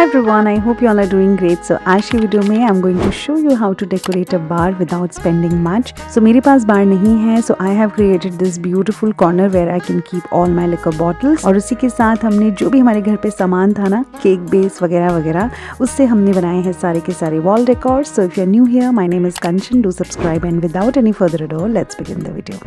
Hi everyone, I hope you all are doing great. So आज की video में I'm going to show you how to decorate a bar without spending much. So मेरे पास बार नहीं है, so I have created this beautiful corner where I can keep all my liquor bottles. और उसी के साथ हमने जो भी हमारे घर पे सामान था ना, केक बेस वगैरह वगैरह, उससे हमने बनाए हैं सारे के सारे wall decors. So if you're new here, my name is Kanchan. Do subscribe and without any further ado, let's begin the video.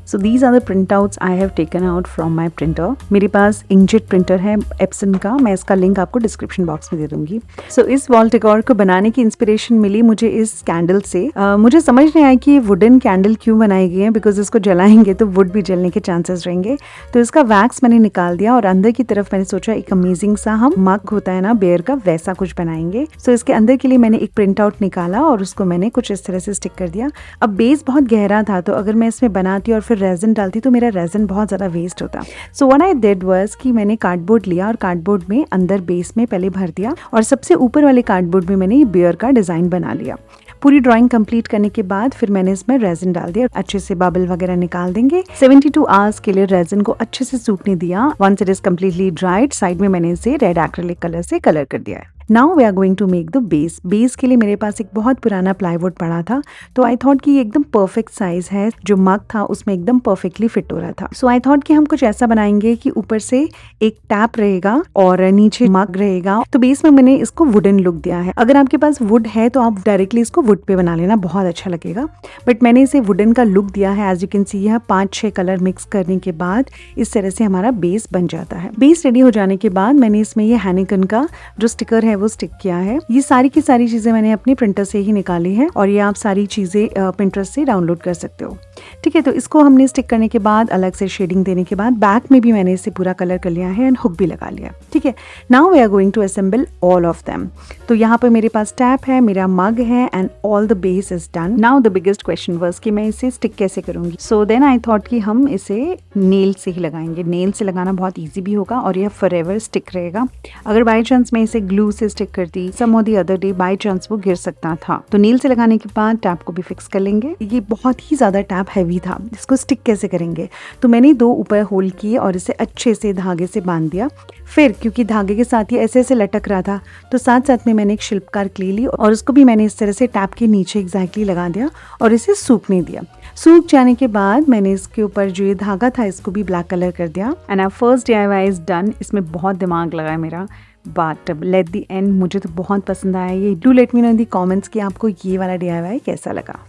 So these are the printouts I have taken out from my printer. मेरे पास inkjet printer है Epson का, मैं इसका link आपको description box में दे दूंगी. So इस wall decor को बनाने की इंस्पिरेशन मिली मुझे इस कैंडल से. मुझे समझ नहीं आया कि वुडन कैंडल क्यों बनाई गई है, बिकॉज इसको जलाएंगे तो वुड भी जलने के चांसेस रहेंगे. तो इसका वैक्स मैंने निकाल दिया और अंदर की तरफ मैंने सोचा एक अमेजिंग सा हम मग होता है ना बेयर का, वैसा कुछ बनाएंगे. So इसके अंदर के लिए मैंने एक प्रिंट आउट निकाला और उसको मैंने कुछ इस तरह से स्टिक कर दिया. अब बेस बहुत गहरा था तो अगर मैं इसमें बनाती और फिर रेजन डालती तो मेरा रेजन बहुत ज़्यादा वेस्ट होता. So what I did was कि मैंने कार्डबोर्ड लिया और कार्डबोर्ड में अंदर बेस में पहले भर दिया और सबसे ऊपर वाले कार्डबोर्ड में मैंने बियर का डिज़ाइन बना लिया. पूरी ड्राइंग कंप्लीट करने के बाद फिर मैंने इसमें रेजन डाल दिया. अच्छे से बबल वगैरह निकाल देंगे. 72 आवर्स के लिए रेजन को अच्छे से सूखने दिया. Once it is completely dried, side में मैंने इसे रेड एक्रिलिक कलर से कलर कर दिया है. Now we are going to make the base. Base के लिए मेरे पास एक बहुत पुराना प्लाईवुड पड़ा था, तो आई थॉट कि ये एकदम परफेक्ट साइज है. जो मग था उसमें एकदम परफेक्टली फिट हो रहा था. सो आई थॉट कि हम कुछ ऐसा बनाएंगे कि ऊपर से एक टैप रहेगा और नीचे मग रहेगा. तो बेस में मैंने इसको वुडन लुक दिया है. अगर आपके पास वुड है तो आप डायरेक्टली इसको वुड पे बना लेना, बहुत अच्छा लगेगा. बट मैंने इसे वुडन का लुक दिया है. एज यू कैन सी यह 5-6 कलर मिक्स करने के बाद इस तरह से हमारा बेस बन जाता है. बेस रेडी हो जाने के बाद मैंने इसमें ये हैनिकन का जो स्टिकर है वो स्टिक किया है. ये सारी की सारी चीजें मैंने अपनी प्रिंटर से ही निकाली है और ये आप सारी चीजें पिंटरेस्ट से डाउनलोड कर सकते हो. ठीक है, तो इसको हमने स्टिक करने के बाद अलग से शेडिंग देने के बाद बैक में भी मैंने इसे पूरा कलर कर लिया है एंड हुक भी लगा लिया. ठीक है, now we are going to assemble all of them. तो यहाँ पर मेरे पास टैप है, मेरा मग है and all the base is done. Now the biggest question was कि मैं इसे स्टिक कैसे करूंगी. सो देन आई थॉट कि हम इसे नेल से ही लगाएंगे. नेल से लगाना बहुत ईजी भी होगा और यह फॉरएवर स्टिक रहेगा. अगर बाई चांस मैं इसे ग्लू से स्टिक करती some of the other day, by chance वो गिर सकता था. तो नेल से लगाने के बाद टैप को भी फिक्स कर लेंगे. ये बहुत ही ज्यादा टैप हैवी था, इसको स्टिक कैसे करेंगे. तो मैंने 2 ऊपर होल किए और इसे अच्छे से धागे से बांध दिया. फिर क्योंकि धागे के साथ ये ऐसे ऐसे लटक रहा था तो साथ साथ में मैंने एक शिल्पकार क्ले ली और उसको भी मैंने इस तरह से टैप के नीचे एग्जैक्टली लगा दिया और इसे सूखने दिया. सूख जाने के बाद मैंने इसके ऊपर जो ये धागा था इसको भी ब्लैक कलर कर दिया. And our first DIY is done. इसमें बहुत दिमाग लगा है मेरा, बट लेट द एंड मुझे तो बहुत पसंद आया ये. Do let me know in the comments कि आपको ये वाला DIY कैसा लगा.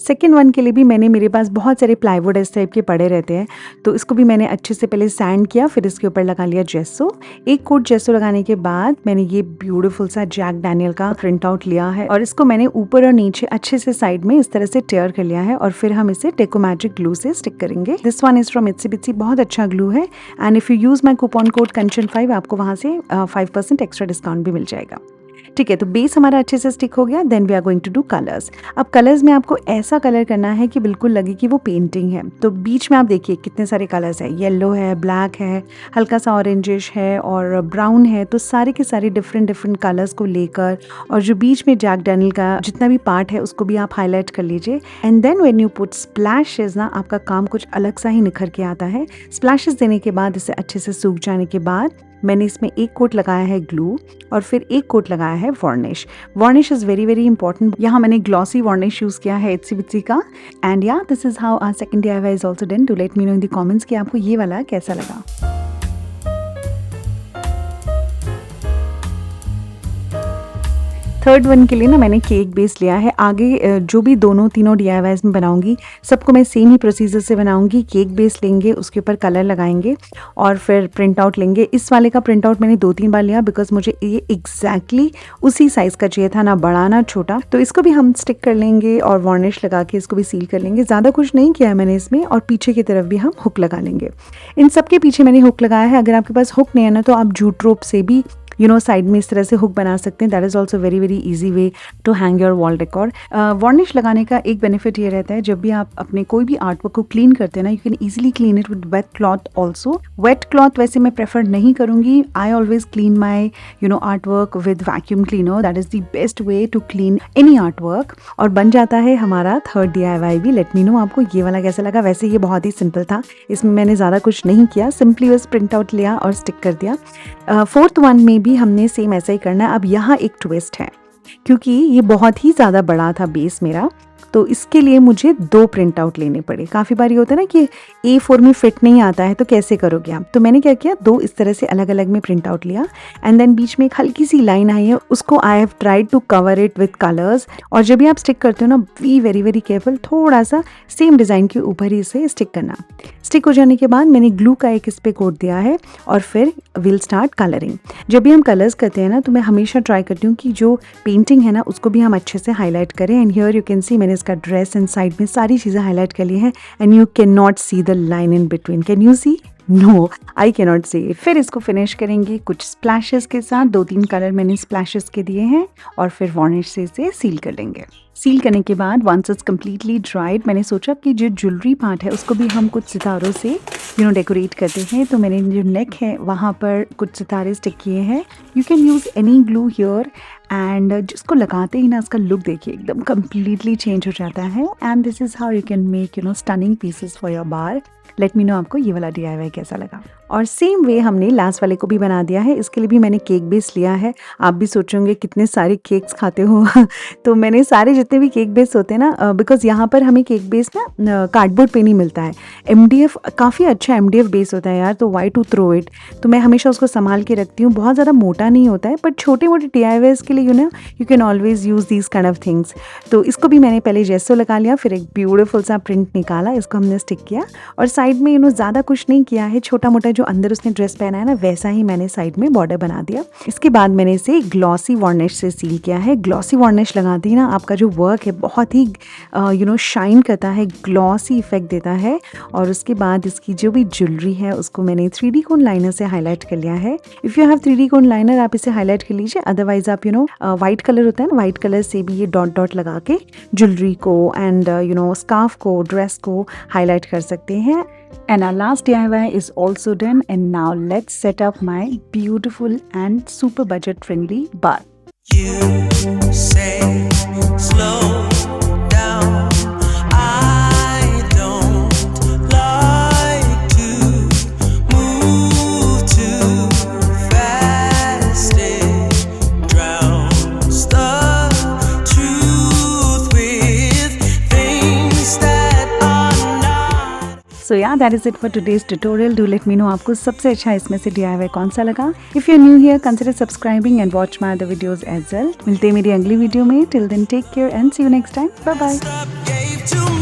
सेकेंड वन के लिए भी मेरे पास बहुत सारे प्लाईवुड इस टाइप के पड़े रहते हैं, तो इसको भी मैंने अच्छे से पहले सैंड किया, फिर इसके ऊपर लगा लिया जेसो. एक कोट जेसो लगाने के बाद मैंने ये ब्यूटीफुल सा जैक डैनियल का प्रिंट आउट लिया है और इसको मैंने ऊपर और नीचे अच्छे से साइड में इस तरह से टेयर कर लिया है और फिर हम इसे डेको मैजिक ग्लू से स्टिक करेंगे. This one is from Itsy Bitsy, बहुत अच्छा ग्लू है. And if you use my coupon code कंचन5 आपको वहाँ से 5% एक्स्ट्रा डिस्काउंट भी मिल जाएगा. ठीक है, तो बेस हमारा अच्छे से स्टिक हो गया. Then we are going to do colours. अब कलर्स में आपको ऐसा कलर करना है कि बिल्कुल लगे कि वो पेंटिंग है. तो बीच में आप देखिए कितने सारे कलर्स है. येलो है, ब्लैक है, हल्का सा ऑरेंजिश है और ब्राउन है. तो सारे के सारे डिफरेंट कलर्स को लेकर और जो बीच में जैक डैनियल का जितना भी पार्ट है उसको भी आप हाईलाइट कर लीजिए. And then when you put splashes ना, आपका काम कुछ अलग सा ही निखर के आता है. स्प्लैशेस देने के बाद इसे अच्छे से सूख जाने के बाद मैंने इसमें एक कोट लगाया है ग्लू और फिर एक कोट लगाया है varnish. Varnish is very very important. यहाँ मैंने ग्लॉसी वार्निश यूज किया है इट्सी बिट्सी का. एंड या this is how our second DIY is also done. Do let me know in the comments कि आपको ये वाला कैसा लगा. थर्ड वन के लिए ना मैंने केक बेस लिया है. आगे जो भी तीनों DIYs में बनाऊंगी सबको मैं सेम ही प्रोसीजर से बनाऊंगी. केक बेस लेंगे, उसके ऊपर कलर लगाएंगे और फिर प्रिंट आउट लेंगे. इस वाले का प्रिंट आउट मैंने 2-3 बार लिया बिकॉज मुझे ये एग्जैक्टली उसी साइज का चाहिए था, ना बड़ा ना छोटा. तो इसको भी हम स्टिक कर लेंगे और वार्निश लगा के इसको भी सील कर लेंगे. ज़्यादा कुछ नहीं किया है मैंने इसमें. और पीछे की तरफ भी हम हुक लगा लेंगे. इन सब के पीछे मैंने हुक लगाया है. अगर आपके पास हुक नहीं है ना तो आप जूट रोप से भी साइड में इस तरह से हुक बना सकते हैं। That is also very very easy way to hang your wall decor. Varnish लगाने का एक बेनिफिट ये रहता है, जब भी आप अपने कोई भी आर्ट वर्क को क्लीन करते हैं ना, you can easily clean it with wet cloth also. Wet cloth वैसे मैं प्रेफर नहीं करूँगी। I always clean my art work with vacuum cleaner. That is the best way to clean any art work. और बन जाता है हमारा third DIY भी। लेट मी नो आपको ये वाला कैसा लगा। वैसे ये बहुत ही सिंपल था, इसमें मैंने ज़्यादा कुछ नहीं किया, सिंपली बस प्रिंट आउट लिया और स्टिक कर दिया। फोर्थ वन में भी हमने सेम ऐसा ही करना है। अब यहाँ एक ट्विस्ट है, क्योंकि ये बहुत ही ज़्यादा बड़ा था बेस मेरा, तो इसके लिए मुझे 2 प्रिंट आउट लेने पड़े। काफ़ी बार ये होता है ना कि A4 में फिट नहीं आता है, तो कैसे करोगे आप। तो मैंने क्या किया, 2 इस तरह से अलग अलग में प्रिंट आउट लिया, एंड देन बीच में एक हल्की सी लाइन आई है, उसको I have tried to cover it with colours. और जब भी आप स्टिक करते हो ना, बी वेरी वेरी केयरफुल, थोड़ा सा सेम डिज़ाइन के ऊपर ही इसे स्टिक करना। स्टिक हो जाने के बाद मैंने ग्लू का एक इस पर कोट दिया है, और फिर विल स्टार्ट कलरिंग। जब भी हम कलर्स करते हैं ना, तो मैं हमेशा ट्राई करती हूँ कि जो पेंटिंग है ना, उसको भी हम अच्छे से हाईलाइट करें। And here you can see मैंने इसका ड्रेस एंड साइड में सारी चीज़ें हाईलाइट कर ली हैं, and you can not see the line in between. Can you see? No, I can not see. फिर इसको फिनिश करेंगे कुछ स्प्लैशेस के साथ। 2-3 कलर मैंने स्प्लैशेस के दिए हैं, और फिर वार्निश से इसे सील कर लेंगे। सील करने के बाद वंस इट्स कम्प्लीटली ड्राइड, मैंने सोचा कि जो ज्वेलरी पार्ट है उसको भी हम कुछ सितारों से डेकोरेट करते हैं। तो मैंने जो नेक है वहाँ पर कुछ सितारे स्टिक किए हैं। You can use any glue here, and जिसको लगाते ही ना इसका लुक देखिए एकदम कम्प्लीटली चेंज हो जाता है। And this is how you can make stunning pieces for your bar. Late me know आपको ये वाला DIY कैसा लगा। और सेम वे हमने लास्ट वाले को भी बना दिया है। इसके लिए भी मैंने केक बेस लिया है। आप भी सोचोगे कितने सारे केक्स खाते हो तो मैंने सारे जितने भी केक बेस होते हैं ना, बिकॉज यहाँ पर हमें केक बेस ना कार्डबोर्ड पे नहीं मिलता है। MDF काफ़ी अच्छा MDF बेस होता है यार, तो वाई टू थ्रो इट। तो मैं हमेशा उसको संभाल के रखती हूँ। बहुत ज़्यादा मोटा नहीं होता है, बट छोटे मोटे DIYs के लिए you can always use these kind of things. तो इसको भी मैंने पहले जेसो लगा लिया, फिर एक ब्यूटीफुल सा प्रिंट निकाला, इसको हमने स्टिक किया, और साइड में ज़्यादा कुछ नहीं किया है। छोटा मोटा जो अंदर उसने ड्रेस पहना है ना, वैसा ही मैंने साइड में बॉर्डर बना दिया। इसके बाद मैंने इसे ग्लॉसी वार्निश से सील किया है। ग्लॉसी वार्निश लगाती है ना, आपका जो वर्क है बहुत ही शाइन करता है, ग्लॉसी इफेक्ट देता है। और उसके बाद इसकी जो भी ज्वेलरी है उसको मैंने 3D कोन लाइनर से हाईलाइट कर लिया है। If you have 3D cone liner आप इसे हाईलाइट कर लीजिए, अदरवाइज आप वाइट कलर होता है ना, वाइट कलर से भी ये डॉट डॉट लगा के ज्वेलरी को एंड स्कार्फ को, ड्रेस को हाईलाइट कर सकते हैं। And our last DIY is also done, and now let's set up my beautiful and super budget friendly bar. You say slow down. I don't like to move too fast. It drowns the truth with things that are not. So yeah, that is it for today's tutorial. Do let me know आपको सबसे अच्छा इसमें से DIY कौन सा लगा. If you're new here, consider subscribing and watch my other videos as well. मिलते हैं मेरी अगली वीडियो में. Till then, take care and see you next time. Bye bye.